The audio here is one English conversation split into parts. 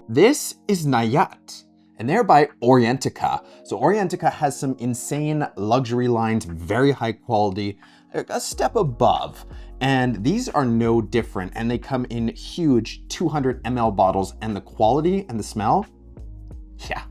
This is Nayaat, and they're by Orientica. So Orientica has some insane luxury lines, very high quality, a step above. And these are no different, and they come in huge 200 ml bottles, and the quality and the smell, yeah.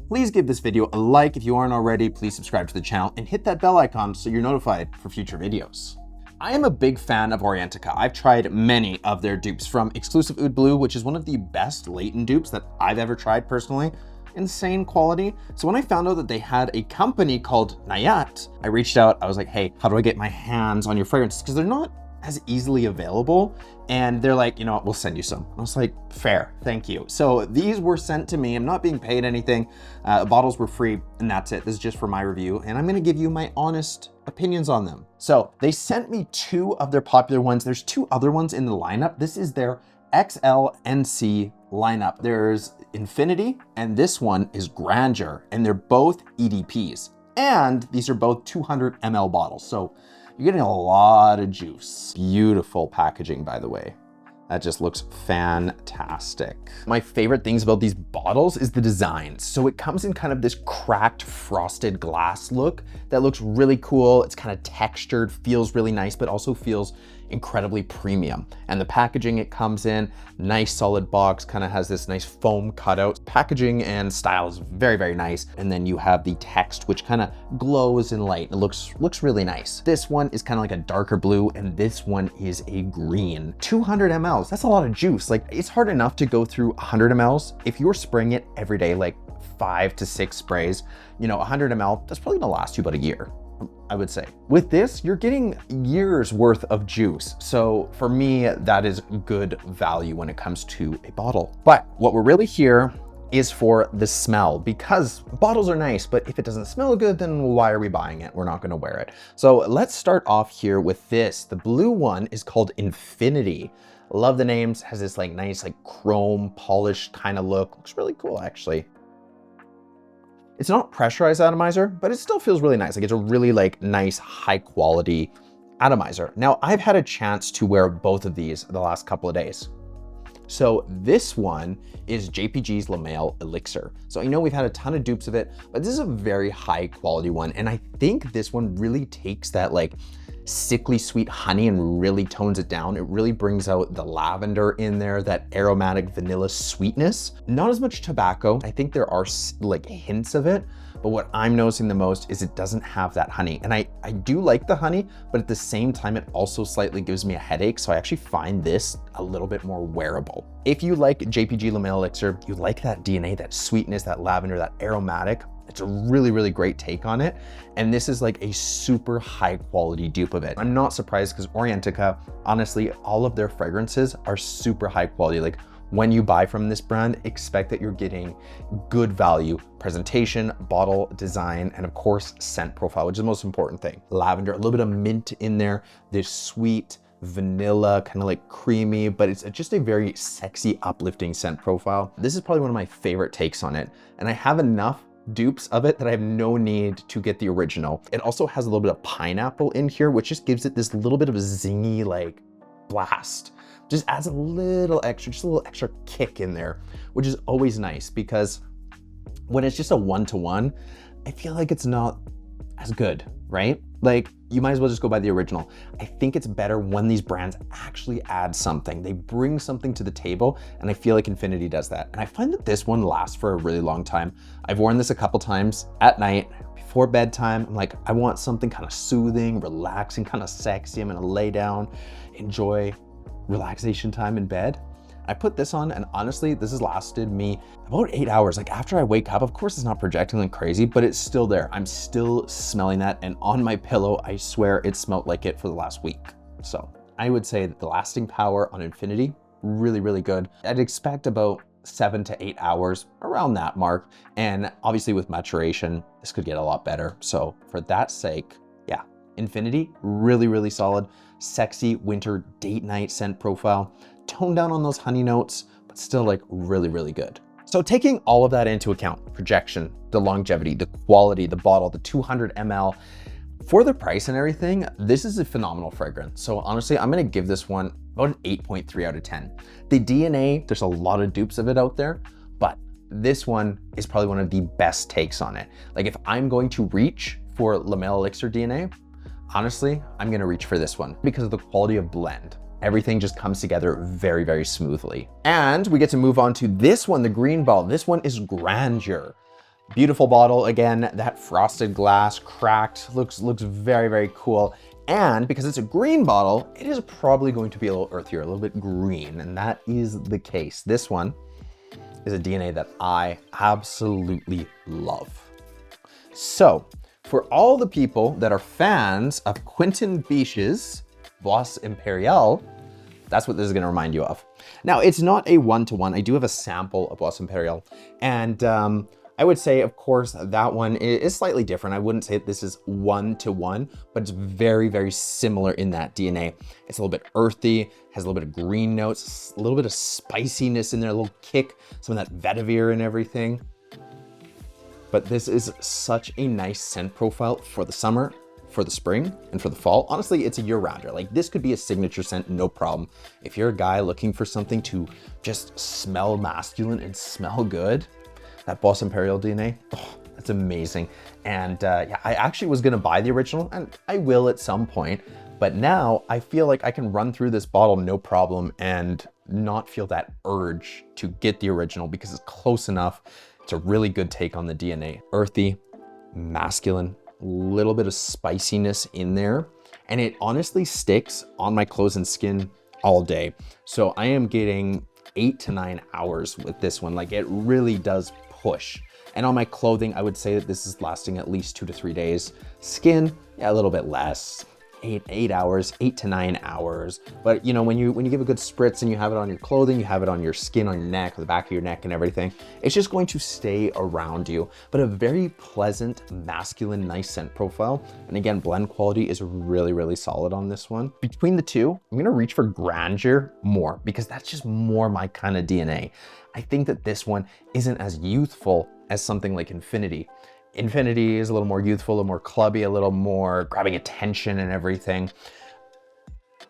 Please give this video a like if you aren't already. Please subscribe to the channel and hit that bell icon so you're notified for future videos. I am a big fan of Orientica. I've tried many of their dupes, from Exclusive Oud Blue, which is one of the best latent dupes that I've ever tried personally. Insane quality. So when I found out that they had a company called Nayaat, I reached out. I was like, hey, how do I get my hands on your fragrances? Because they're not as easily available. And they're like, you know what, we'll send you some. I was like, fair, thank you. So these were sent to me. I'm not being paid anything. Bottles were free, and that's it. This is just for my review, and I'm gonna give you my honest opinions on them. So they sent me 2 of their popular ones. There's 2 other ones in the lineup. This is their XLNC lineup. There's Infinity, and this one is Grandeur, and they're both EDPs. And these are both 200 ml bottles. So you're getting a lot of juice. Beautiful packaging, by the way. That just looks fantastic. My favorite things about these bottles is the designs. So it comes in kind of this cracked frosted glass look that looks really cool. It's kind of textured, feels really nice, but also feels incredibly premium. And the packaging it comes in, nice solid box, kind of has this nice foam cutout. Packaging and style is very, very nice. And then you have the text, which kind of glows in light. It looks really nice. This one is kind of like a darker blue, and this one is a green. 200 mLs, that's a lot of juice. Like, it's hard enough to go through 100 mLs. If you're spraying it every day, like 5 to 6 sprays, you know, 100 ml, that's probably gonna last you about a year, I would say. With this, you're getting years worth of juice. So for me, that is good value when it comes to a bottle. But what we're really here is for the smell, because bottles are nice, but if it doesn't smell good, then why are we buying it? We're not gonna wear it. So let's start off here with this. The blue one is called Infinity. Love the names, has this like nice like chrome polished kind of look. Looks really cool, actually. It's not pressurized atomizer, but it still feels really nice. Like, it's a really like nice, high quality atomizer. Now, I've had a chance to wear both of these the last couple of days. So this one is JPG's Male Elixir. So I know we've had a ton of dupes of it, but this is a very high quality one. And I think this one really takes that like sickly sweet honey and really tones it down. It really brings out the lavender in there, that aromatic vanilla sweetness. Not as much tobacco. I think there are like hints of it, but what I'm noticing the most is it doesn't have that honey. And I do like the honey, but at the same time, it also slightly gives me a headache. So I actually find this a little bit more wearable. If you like JPG Male Elixir, you like that DNA, that sweetness, that lavender, that aromatic, it's a really, really great take on it. And this is like a super high quality dupe of it. I'm not surprised, because Orientica, honestly, all of their fragrances are super high quality. Like, when you buy from this brand, expect that you're getting good value, presentation, bottle design, and of course, scent profile, which is the most important thing. Lavender, a little bit of mint in there, this sweet vanilla, kind of like creamy, but it's just a very sexy, uplifting scent profile. This is probably one of my favorite takes on it. And I have enough dupes of it that I have no need to get the original. It also has a little bit of pineapple in here, which just gives it this little bit of a zingy like blast. Just adds a little extra, just a little extra kick in there, which is always nice, because when it's just a one-to-one, I feel like it's not as good, right? Like, you might as well just go by the original. I think it's better when these brands actually add something. They bring something to the table, and I feel like Infinity does that. And I find that this one lasts for a really long time. I've worn this a couple times at night, before bedtime. I'm like, I want something kind of soothing, relaxing, kind of sexy. I'm gonna lay down, enjoy relaxation time in bed. I put this on, and honestly, this has lasted me about 8 hours. Like, after I wake up, of course it's not projecting like crazy, but it's still there. I'm still smelling that, and on my pillow, I swear it smelled like it for the last week. So I would say that the lasting power on Infinity, really, really good. I'd expect about 7 to 8 hours, around that mark. And obviously with maturation, this could get a lot better. So for that sake, yeah, Infinity, really, really solid. Sexy winter date night scent profile. Tone down on those honey notes, but still like really, really good. So taking all of that into account, projection, the longevity, the quality, the bottle, the 200 ml, for the price and everything, this is a phenomenal fragrance. So honestly, I'm gonna give this one about an 8.3 out of 10. The DNA, there's a lot of dupes of it out there, this one is probably one of the best takes on it. Like if I'm going to reach for the Male Elixir DNA, honestly, I'm gonna reach for this one because of the quality of blend. Everything just comes together very, very smoothly. And we get to move on to this one, the green bottle. This one is Grandeur. Beautiful bottle. Again, that frosted glass, cracked, looks very, very cool. And because it's a green bottle, it is probably going to be a little earthier, a little bit green, and that is the case. This one is a DNA that I absolutely love. So for all the people that are fans of Quentin Biche's Bois Imperial, that's what this is gonna remind you of. Now, it's not a one-to-one. I do have a sample of Bois Imperial, and I would say, of course, that one is slightly different. I wouldn't say that this is one-to-one, but it's very, very similar in that DNA. It's a little bit earthy, has a little bit of green notes, a little bit of spiciness in there, a little kick, some of that vetiver and everything. But this is such a nice scent profile for the summer, for the spring, and for the fall. Honestly, it's a year-rounder. Like this could be a signature scent, no problem. If you're a guy looking for something to just smell masculine and smell good, that Bois Imperial DNA, oh, that's amazing. And yeah, I actually was gonna buy the original, and I will at some point, but now I feel like I can run through this bottle no problem and not feel that urge to get the original because it's close enough. It's a really good take on the DNA. Earthy, masculine, a little bit of spiciness in there, and it honestly sticks on my clothes and skin all day. So I am getting 8 to 9 hours with this one. Like it really does push. And on my clothing, I would say that this is lasting at least 2 to 3 days. Skin, yeah, a little bit less. 8 hours, 8 to 9 hours. But you know, when you give a good spritz and you have it on your clothing, you have it on your skin, on your neck, or the back of your neck and everything, it's just going to stay around you. But a very pleasant, masculine, nice scent profile. And again, blend quality is really, really solid on this one. Between the two, I'm gonna reach for Grandeur more because that's just more my kind of DNA. I think that this one isn't as youthful as something like Infinity. Infinity is a little more youthful, a little more clubby, a little more grabbing attention and everything.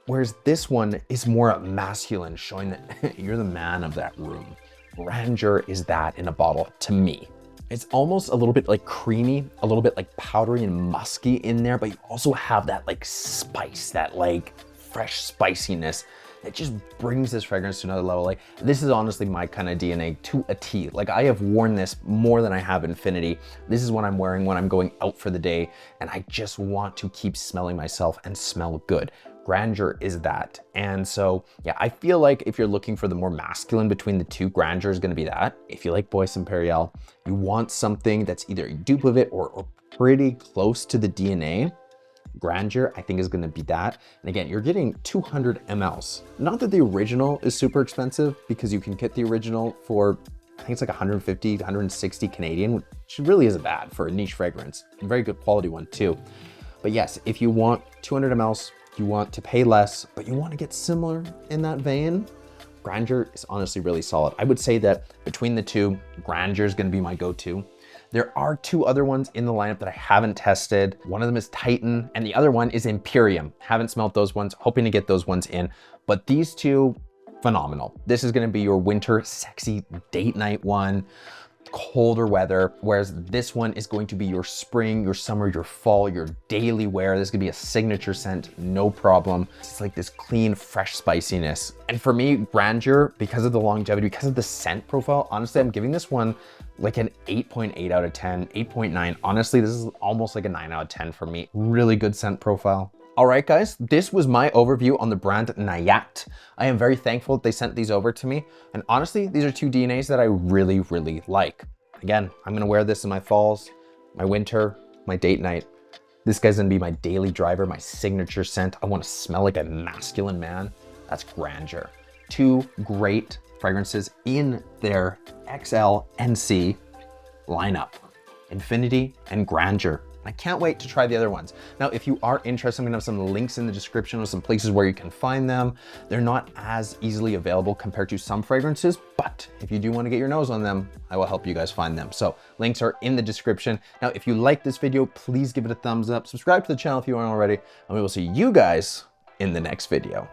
Whereas this one is more masculine, showing that you're the man of that room. Grandeur is that in a bottle to me. It's almost a little bit like creamy, a little bit like powdery and musky in there, but you also have that like spice, that like fresh spiciness. It just brings this fragrance to another level. Like this is honestly my kind of DNA to a T. Like I have worn this more than I have Infinity. This is what I'm wearing when I'm going out for the day, and I just want to keep smelling myself and smell good. Grandeur is that. And so, yeah, I feel like if you're looking for the more masculine between the two, Grandeur is gonna be that. If you like Bois Imperial, you want something that's either a dupe of it or pretty close to the DNA, Grandeur, I think, is gonna be that. And again, you're getting 200 mLs. Not that the original is super expensive, because you can get the original for, I think it's like 150 to 160 Canadian, which really isn't bad for a niche fragrance. A very good quality one too. But yes, if you want 200 mLs, you want to pay less, but you want to get similar in that vein, Grandeur is honestly really solid. I would say that between the two, Grandeur is gonna be my go-to. There are 2 other ones in the lineup that I haven't tested. One of them is Titan, and the other one is Imperium. Haven't smelled those ones, hoping to get those ones in. But these 2, phenomenal. This is gonna be your winter sexy date night one, colder weather, whereas this one is going to be your spring, your summer, your fall, your daily wear. This is gonna be a signature scent, no problem. It's like this clean, fresh spiciness. And for me, Grandeur, because of the longevity, because of the scent profile, honestly, I'm giving this one like an 8.8 out of 10, 8.9. Honestly, this is almost like a 9 out of 10 for me. Really good scent profile. All right, guys, this was my overview on the brand Nayaat. I am very thankful that they sent these over to me. And honestly, these are 2 DNAs that I really, really like. Again, I'm gonna wear this in my falls, my winter, my date night. This guy's gonna be my daily driver, my signature scent. I wanna smell like a masculine man. That's Grandeur. 2 great fragrances in their XLNC lineup, Infinity and Grandeur. I can't wait to try the other ones. Now, if you are interested, I'm gonna have some links in the description of some places where you can find them. They're not as easily available compared to some fragrances, but if you do wanna get your nose on them, I will help you guys find them. So links are in the description. Now, if you like this video, please give it a thumbs up, subscribe to the channel if you aren't already, and we will see you guys in the next video.